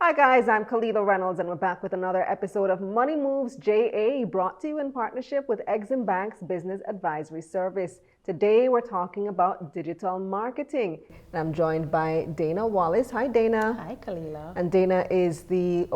Hi guys, I'm Khalila Reynolds and we're back with another episode of Money Moves JA, brought to you in partnership with Exim Bank's Business Advisory Service. Today we're talking about digital marketing. And I'm joined by Dayna Wallace. Hi Dayna. Hi Khalila. And Dayna is the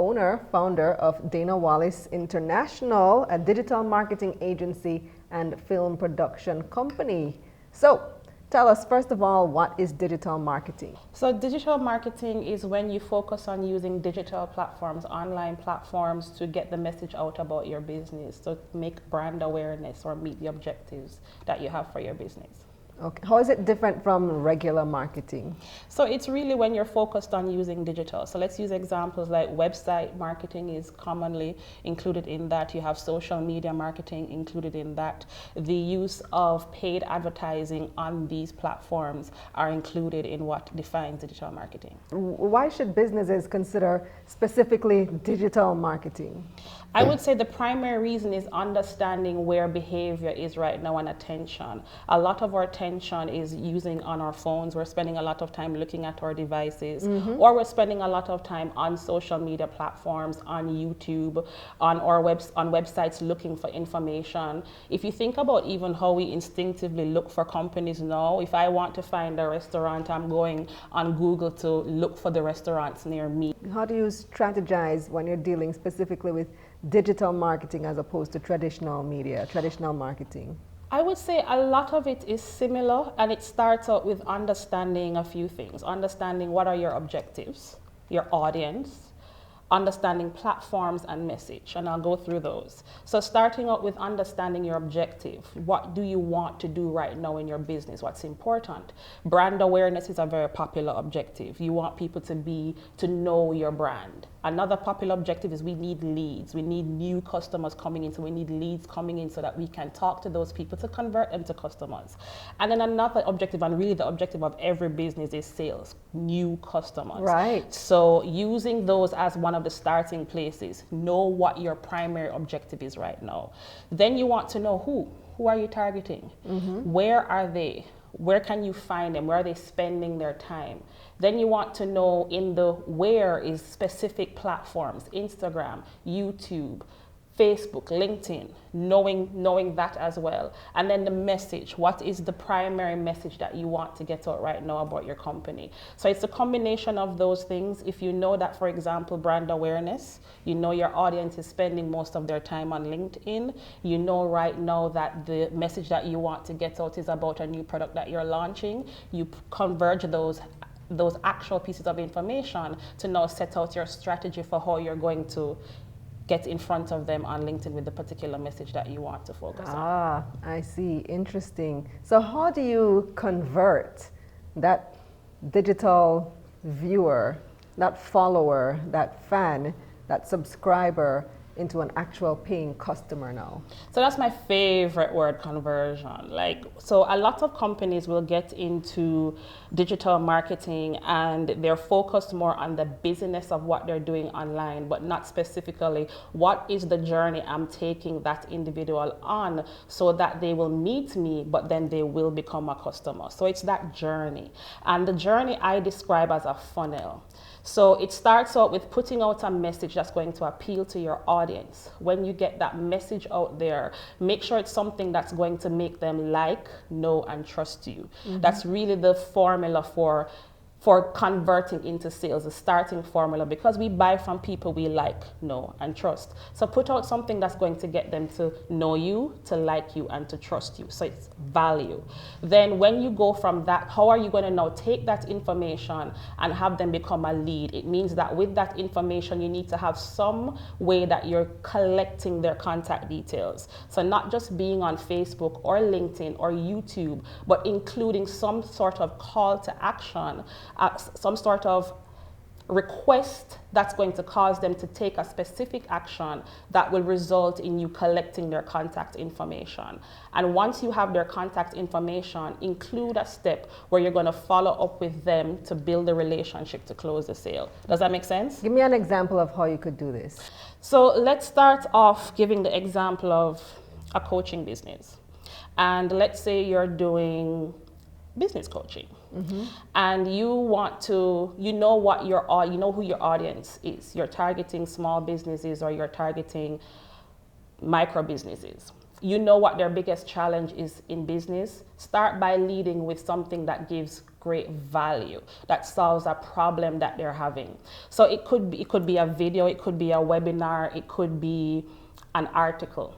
founder of Dayna Wallace International, a digital marketing agency and film production company. So, tell us, first of all, what is digital marketing? So digital marketing is when you focus on using digital platforms, online platforms, to get the message out about your business, to make brand awareness or meet the objectives that you have for your business. Okay. How is it different from regular marketing? So it's really when you're focused on using digital. So let's use examples like website marketing is commonly included in that. You have social media marketing included in that. The use of paid advertising on these platforms are included in what defines digital marketing. Why should businesses consider specifically digital marketing? I would say the primary reason is understanding where behavior is right now and attention. A lot of our attention is using on our phones. We're spending a lot of time looking at our devices, or we're spending a lot of time on social media platforms, on YouTube, on websites looking for information. If you think about even how we instinctively look for companies now, if I want to find a restaurant, I'm going on Google to look for the restaurants near me. How do you strategize when you're dealing specifically with digital marketing as opposed to traditional media, traditional marketing? I would say a lot of it is similar, and it starts out with understanding a few things. Understanding what are your objectives, your audience, understanding platforms and message, and I'll go through those. So starting out with understanding your objective. What do you want to do right now in your business? What's important? Brand awareness is a very popular objective. You want people to know your brand. Another popular objective is we need leads. We need new customers coming in, so we need leads coming in so that we can talk to those people to convert them to customers. And then another objective, and really the objective of every business, is sales, new customers. Right. So using those as one of the starting places, know what your primary objective is right now. Then you want to know who are you targeting? Where are they? Where can you find them? Where are they spending their time? Then you want to know in the where is specific platforms, Instagram, YouTube, Facebook, LinkedIn, knowing that as well. And then the message, what is the primary message that you want to get out right now about your company? So it's a combination of those things. If you know that, for example, brand awareness, you know your audience is spending most of their time on LinkedIn, you know right now that the message that you want to get out is about a new product that you're launching, you converge those actual pieces of information to now set out your strategy for how you're going to get in front of them on LinkedIn with the particular message that you want to focus on. Ah, I see. Interesting. So how do you convert that digital viewer, that follower, that fan, that subscriber into an actual paying customer now? So that's my favorite word, conversion. So a lot of companies will get into digital marketing and they're focused more on the business of what they're doing online, but not specifically what is the journey I'm taking that individual on so that they will meet me, but then they will become a customer. So it's that journey. And the journey I describe as a funnel. So it starts out with putting out a message that's going to appeal to your audience. When you get that message out there, make sure it's something that's going to make them like, know, and trust you. That's really the formula for converting into sales, the starting formula, because we buy from people we like, know, and trust. So put out something that's going to get them to know you, to like you, and to trust you. So it's value. Then when you go from that, how are you going to now take that information and have them become a lead? It means that with that information, you need to have some way that you're collecting their contact details. So not just being on Facebook or LinkedIn or YouTube, but including some sort of call to action, some sort of request that's going to cause them to take a specific action that will result in you collecting their contact information. And once you have their contact information, include a step where you're going to follow up with them to build a relationship to close the sale. Does that make sense? Give me an example of how you could do this. So let's start off giving the example of a coaching business. And let's say you're doing business coaching. and you want to, you know what you know who your audience is. You're targeting small businesses or you're targeting micro businesses. You know what their biggest challenge is in business. Start by leading with something that gives great value, that solves a problem that they're having. So it could be a video, it could be a webinar, it could be an article.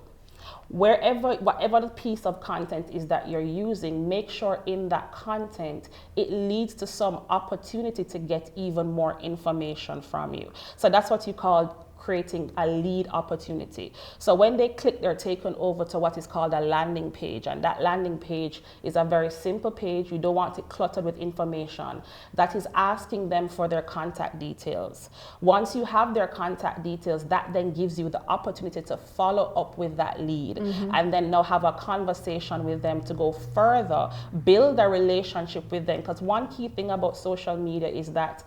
Whatever the piece of content is that you're using, make sure in that content it leads to some opportunity to get even more information from you. So that's what you call creating a lead opportunity. So when they click, they're taken over to what is called a landing page, and that landing page is a very simple page. You don't want it cluttered with information. That is asking them for their contact details. Once you have their contact details, that then gives you the opportunity to follow up with that lead, and then now have a conversation with them to go further, build a relationship with them. Because one key thing about social media is that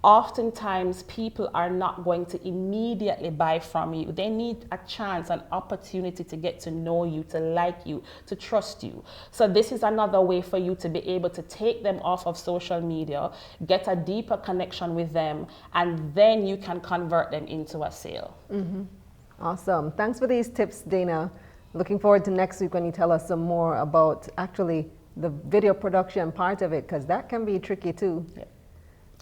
oftentimes people are not going to immediately buy from you. They need a chance, an opportunity to get to know you, to like you, to trust you. So this is another way for you to be able to take them off of social media, get a deeper connection with them, and then you can convert them into a sale. Awesome. Thanks for these tips, Dayna. Looking forward to next week when you tell us some more about actually the video production part of it, because that can be tricky too. Yeah.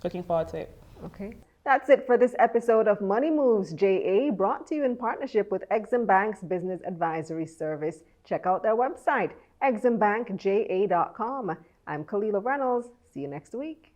Looking forward to it. Okay. That's it for this episode of Money Moves JA, brought to you in partnership with Exim Bank's Business Advisory Service. Check out their website, eximbankja.com. I'm Kalila Reynolds. See you next week.